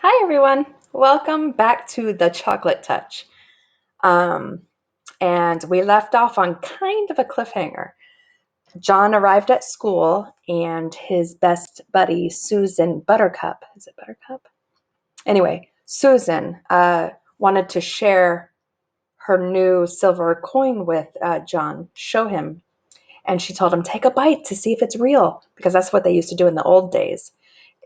Hi, everyone. Welcome back to The Chocolate Touch. Um, and we left off on kind of a cliffhanger. John arrived at school, and his best buddy, Susan Buttercup, is it Buttercup? Anyway, Susan wanted to share her new silver coin with John, show him. And she told him, take a bite to see if it's real, because that's what they used to do in the old days.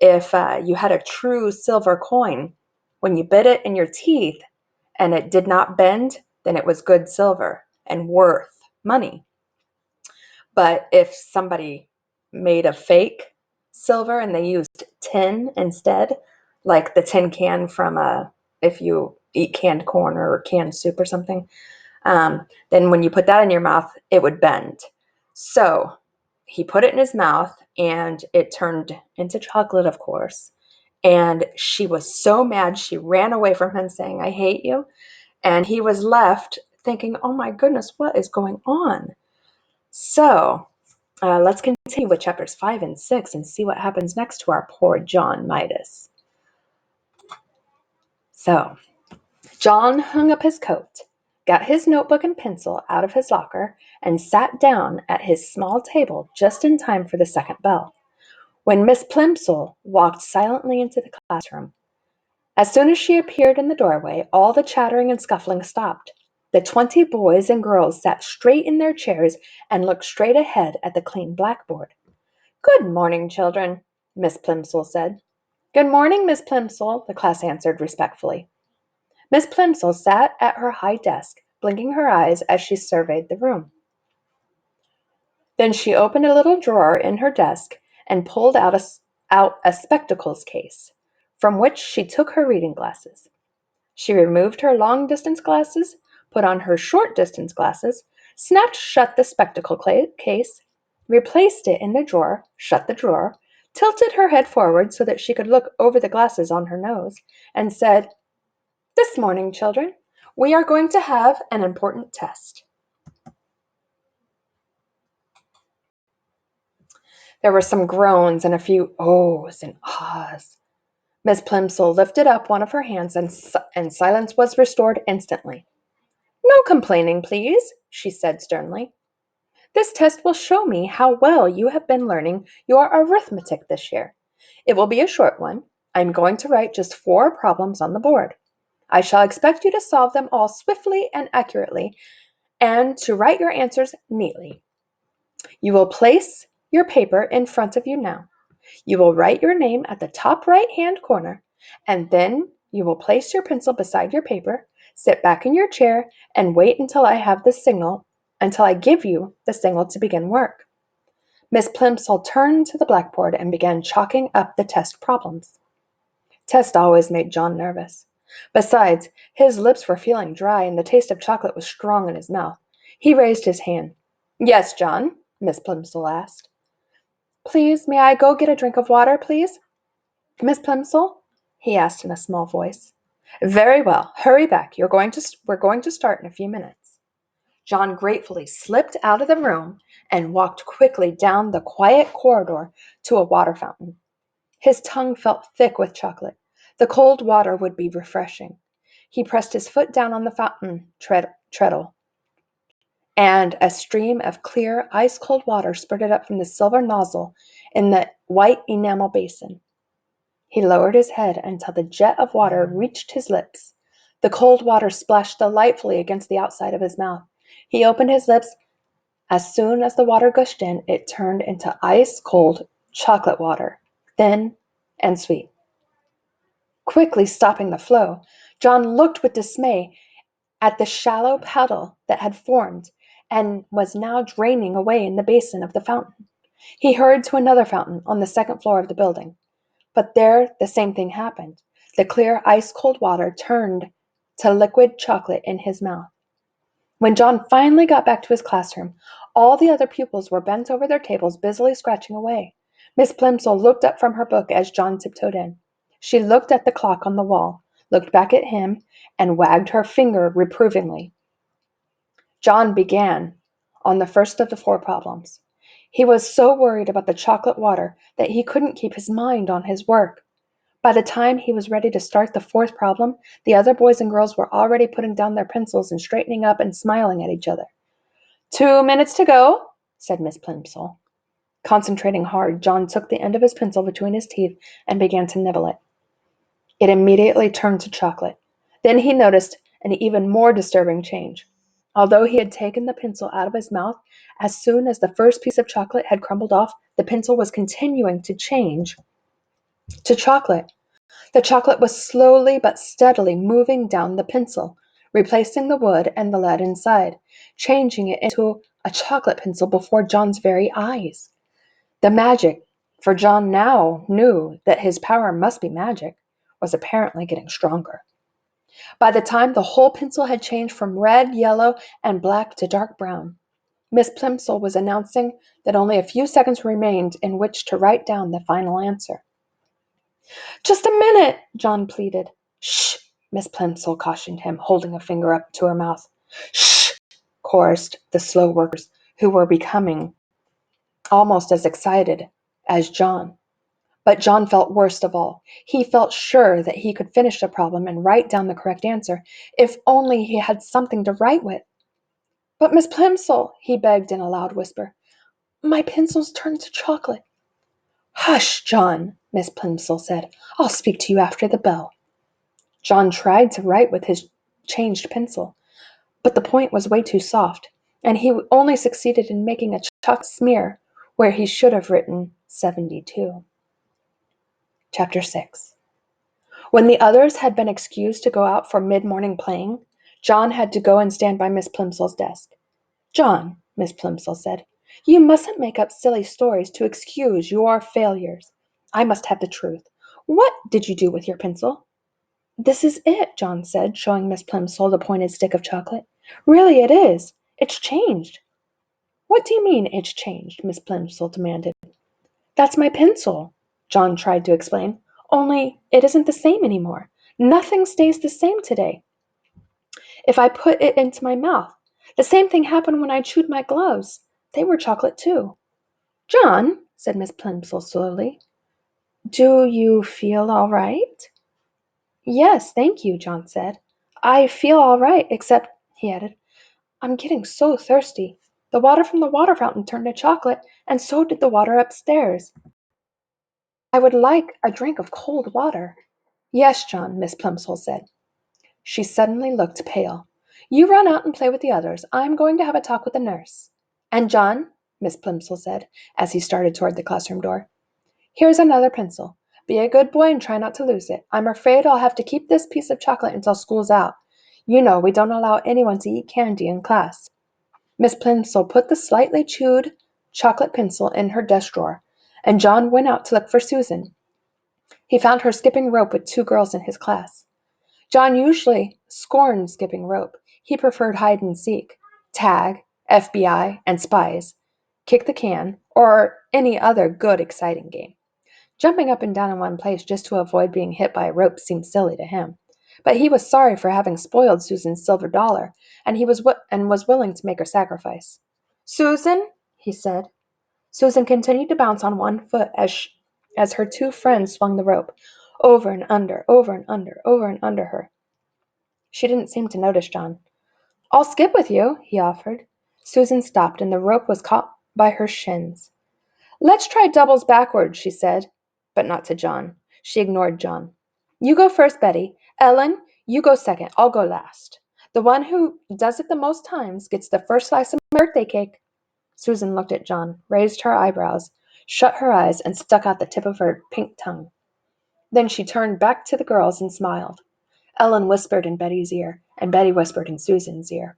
If you had a true silver coin, when you bit it in your teeth and it did not bend, then it was good silver and worth money. But if somebody made a fake silver and they used tin instead, like the tin can from if you eat canned corn or canned soup or something, then when you put that in your mouth, it would bend. So he put it in his mouth and it turned into chocolate, of course. And she was so mad, she ran away from him saying, I hate you. And he was left thinking, oh my goodness, what is going on? So let's continue with chapters 5 and 6 and see what happens next to our poor John Midas. So John hung up his coat, got his notebook and pencil out of his locker, and sat down at his small table just in time for the second bell, when Miss Plimsoll walked silently into the classroom. As soon as she appeared in the doorway, all the chattering and scuffling stopped. The 20 boys and girls sat straight in their chairs and looked straight ahead at the clean blackboard. Good morning, children, Miss Plimsoll said. Good morning, Miss Plimsoll, the class answered respectfully. Miss Plimsoll sat at her high desk, blinking her eyes as she surveyed the room. Then she opened a little drawer in her desk and pulled out a spectacles case, from which she took her reading glasses. She removed her long-distance glasses, put on her short-distance glasses, snapped shut the spectacle case, replaced it in the drawer, shut the drawer, tilted her head forward so that she could look over the glasses on her nose, and said, This morning, children, we are going to have an important test. There were some groans and a few ohs and ahs. Miss Plimsoll lifted up one of her hands and silence was restored instantly. No complaining, please, she said sternly. This test will show me how well you have been learning your arithmetic this year. It will be a short one. I'm going to write just 4 problems on the board. I shall expect you to solve them all swiftly and accurately, and to write your answers neatly. You will place your paper in front of you now. You will write your name at the top right-hand corner, and then you will place your pencil beside your paper, sit back in your chair, and wait until I give you the signal to begin work. Miss Plimsoll turned to the blackboard and began chalking up the test problems. Test always made John nervous. Besides, his lips were feeling dry and the taste of chocolate was strong in his mouth. He raised his hand. Yes, John, Miss Plimsoll asked. Please, may I go get a drink of water, please? Miss Plimsoll? He asked in a small voice. Very well, hurry back. We're going to start in a few minutes. John gratefully slipped out of the room and walked quickly down the quiet corridor to a water fountain. His tongue felt thick with chocolate. The cold water would be refreshing. He pressed his foot down on the fountain treadle, and a stream of clear, ice-cold water spurted up from the silver nozzle in the white enamel basin. He lowered his head until the jet of water reached his lips. The cold water splashed delightfully against the outside of his mouth. He opened his lips. As soon as the water gushed in, it turned into ice-cold chocolate water, thin and sweet. Quickly stopping the flow, John looked with dismay at the shallow puddle that had formed and was now draining away in the basin of the fountain. He hurried to another fountain on the second floor of the building. But there the same thing happened. The clear, ice-cold water turned to liquid chocolate in his mouth. When John finally got back to his classroom, all the other pupils were bent over their tables, busily scratching away. Miss Plimsoll looked up from her book as John tiptoed in. She looked at the clock on the wall, looked back at him, and wagged her finger reprovingly. John began on the first of the 4 problems. He was so worried about the chocolate water that he couldn't keep his mind on his work. By the time he was ready to start the fourth problem, the other boys and girls were already putting down their pencils and straightening up and smiling at each other. 2 minutes to go, said Miss Plimsoll. Concentrating hard, John took the end of his pencil between his teeth and began to nibble it. It immediately turned to chocolate. Then he noticed an even more disturbing change. Although he had taken the pencil out of his mouth, as soon as the first piece of chocolate had crumbled off, the pencil was continuing to change to chocolate. The chocolate was slowly but steadily moving down the pencil, replacing the wood and the lead inside, changing it into a chocolate pencil before John's very eyes. The magic, for John now knew that his power must be magic, was apparently getting stronger. By the time the whole pencil had changed from red, yellow, and black to dark brown, Miss Plimsoll was announcing that only a few seconds remained in which to write down the final answer. Just a minute, John pleaded. Shh, Miss Plimsoll cautioned him, holding a finger up to her mouth. Shh, chorused the slow workers, who were becoming almost as excited as John. But John felt worst of all. He felt sure that he could finish the problem and write down the correct answer, if only he had something to write with. But Miss Plimsoll, he begged in a loud whisper, my pencil's turned to chocolate. Hush, John, Miss Plimsoll said. I'll speak to you after the bell. John tried to write with his changed pencil, but the point was way too soft, and he only succeeded in making a chocolate smear where he should have written 72. Chapter 6. When the others had been excused to go out for mid-morning playing, John had to go and stand by Miss Plimsoll's desk. John, Miss Plimsoll said, you mustn't make up silly stories to excuse your failures. I must have the truth. What did you do with your pencil? This is it, John said, showing Miss Plimsoll the pointed stick of chocolate. Really, it is. It's changed. What do you mean, it's changed? Miss Plimsoll demanded. That's my pencil, John tried to explain. Only it isn't the same anymore. Nothing stays the same today. If I put it into my mouth, the same thing happened when I chewed my gloves. They were chocolate too. John, said Miss Plimsoll slowly, do you feel all right? Yes, thank you, John said. I feel all right, except, he added, I'm getting so thirsty. The water from the water fountain turned to chocolate, and so did the water upstairs. I would like a drink of cold water. Yes, John, Miss Plimsoll said. She suddenly looked pale. You run out and play with the others. I'm going to have a talk with the nurse. And John, Miss Plimsoll said, as he started toward the classroom door, here's another pencil. Be a good boy and try not to lose it. I'm afraid I'll have to keep this piece of chocolate until school's out. You know we don't allow anyone to eat candy in class. Miss Plimsoll put the slightly chewed chocolate pencil in her desk drawer, and John went out to look for Susan. He found her skipping rope with two girls in his class. John usually scorned skipping rope. He preferred hide and seek, tag, FBI, and spies, kick the can, or any other good, exciting game. Jumping up and down in one place just to avoid being hit by a rope seemed silly to him. But he was sorry for having spoiled Susan's silver dollar, and he was willing to make her sacrifice. Susan, he said. Susan continued to bounce on one foot as her two friends swung the rope, over and under, over and under, over and under her. She didn't seem to notice John. I'll skip with you, he offered. Susan stopped, and the rope was caught by her shins. Let's try doubles backwards, she said, but not to John. She ignored John. You go first, Betty. Ellen, you go second. I'll go last. The one who does it the most times gets the first slice of birthday cake. Susan looked at John, raised her eyebrows, shut her eyes, and stuck out the tip of her pink tongue. Then she turned back to the girls and smiled. Ellen whispered in Betty's ear, and Betty whispered in Susan's ear.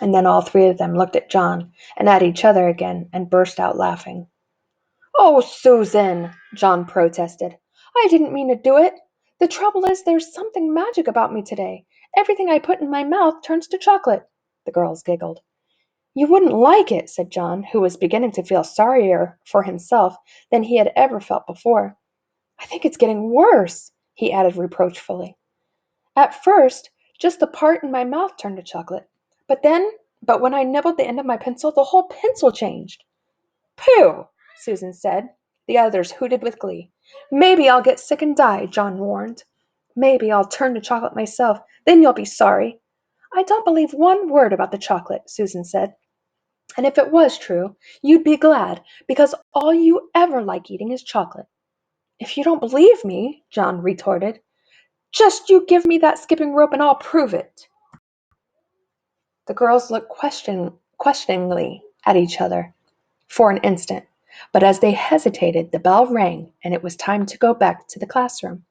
And then all three of them looked at John and at each other again and burst out laughing. Oh, Susan, John protested. I didn't mean to do it. The trouble is there's something magic about me today. Everything I put in my mouth turns to chocolate. The girls giggled. You wouldn't like it, said John, who was beginning to feel sorrier for himself than he had ever felt before. I think it's getting worse, he added reproachfully. At first, just the part in my mouth turned to chocolate. But when I nibbled the end of my pencil, the whole pencil changed. Pooh, Susan said. The others hooted with glee. Maybe I'll get sick and die, John warned. Maybe I'll turn to chocolate myself. Then you'll be sorry. I don't believe one word about the chocolate, Susan said. And if it was true, you'd be glad, because all you ever like eating is chocolate. If you don't believe me, John retorted, just you give me that skipping rope and I'll prove it. The girls looked questioningly at each other for an instant, but as they hesitated, the bell rang and it was time to go back to the classroom.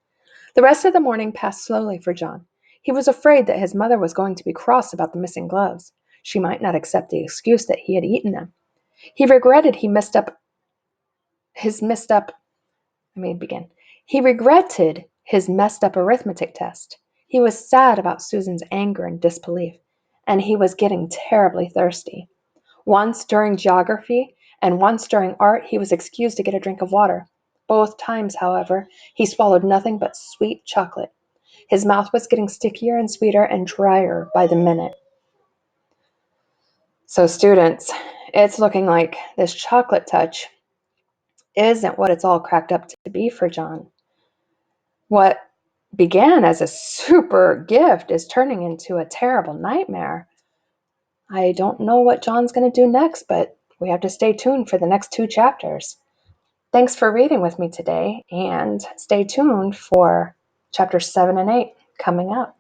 The rest of the morning passed slowly for John. He was afraid that his mother was going to be cross about the missing gloves. She might not accept the excuse that he had eaten them. He regretted he messed up his messed up Let me begin. He regretted his messed up arithmetic test. He was sad about Susan's anger and disbelief, and he was getting terribly thirsty. Once during geography and once during art, he was excused to get a drink of water. Both times, however, he swallowed nothing but sweet chocolate. His mouth was getting stickier and sweeter and drier by the minute. So, students, it's looking like this chocolate touch isn't what it's all cracked up to be for John. What began as a super gift is turning into a terrible nightmare. I don't know what John's going to do next, but we have to stay tuned for the next 2 chapters. Thanks for reading with me today, and stay tuned for chapters 7 and 8 coming up.